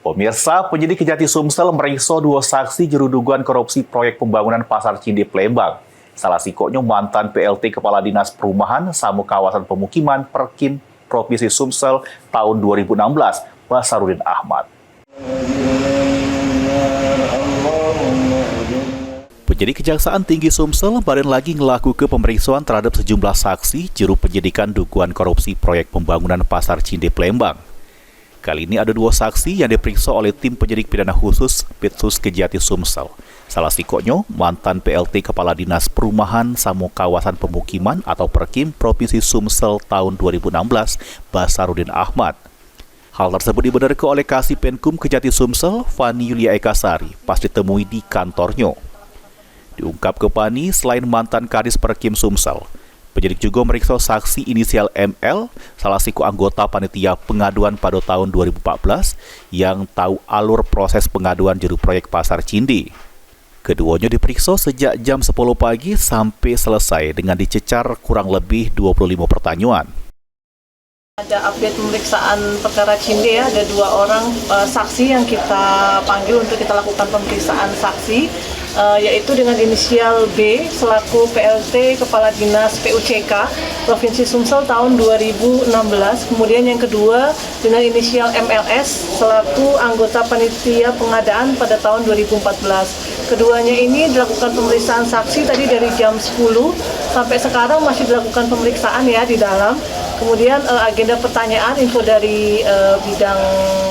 Pemirsa, penyidik Kejati Sumsel meriksa dua saksi juru dugaan korupsi proyek pembangunan Pasar Cinde Palembang. Salah sikonya mantan PLT Kepala Dinas Perumahan Samu Kawasan Pemukiman Perkim Provinsi Sumsel tahun 2016, Basarudin Ahmad. Penyidik Kejaksaan Tinggi Sumsel badan lagi ngelakukan pemeriksaan terhadap sejumlah saksi juru penyidikan dugaan korupsi proyek pembangunan Pasar Cinde Palembang. Kali ini ada dua saksi yang diperiksa oleh tim penyidik pidana khusus Pitsus Kejati Sumsel. Salah sikonya mantan PLT Kepala Dinas Perumahan Samu Kawasan Pemukiman atau Perkim Provinsi Sumsel tahun 2016, Basarudin Ahmad. Hal tersebut dibenarkan oleh Kasih Penkum Kejati Sumsel, Fani Yulia Ekasari, pas ditemui di kantornya. Diungkap ke Fani, selain mantan Kadis Perkim Sumsel, penyidik juga meriksa saksi inisial ML, salah siku anggota panitia pengaduan pada tahun 2014 yang tahu alur proses pengaduan juru proyek Pasar Cinde. Keduanya diperiksa sejak jam 10 pagi sampai selesai dengan dicecar kurang lebih 25 pertanyaan. Ada update pemeriksaan perkara Cinde ya, ada dua orang saksi yang kita panggil untuk kita lakukan pemeriksaan saksi, yaitu dengan inisial B selaku PLT Kepala Dinas PUCK Provinsi Sumsel tahun 2016. Kemudian yang kedua dengan inisial MLS selaku anggota panitia pengadaan pada tahun 2014. Keduanya ini dilakukan pemeriksaan saksi tadi dari jam 10 sampai sekarang masih dilakukan pemeriksaan ya di dalam. Kemudian agenda pertanyaan info dari bidang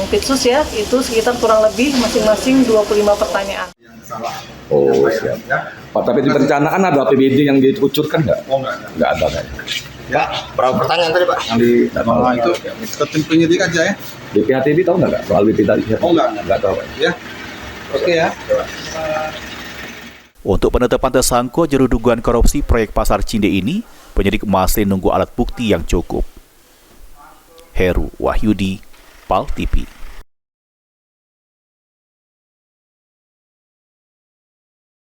Pitsus ya, itu sekitar kurang lebih masing-masing 25 pertanyaan. Oh siap. Pak, tapi di perencanaan ada APBD yang dikucurkan nggak? Oh nggak Nggak ada kan? Ya, berapa pertanyaan tadi Pak? Yang di itu ke tim penyidik aja ya. BPHTB tahu nggak soal BP tadi? Oh nggak tahu. Ya, oke ya. Untuk penetapan tersangka juru dugaan korupsi proyek Pasar Cinde ini, penyidik masih nunggu alat bukti yang cukup. Heru Wahyudi, PAL TV.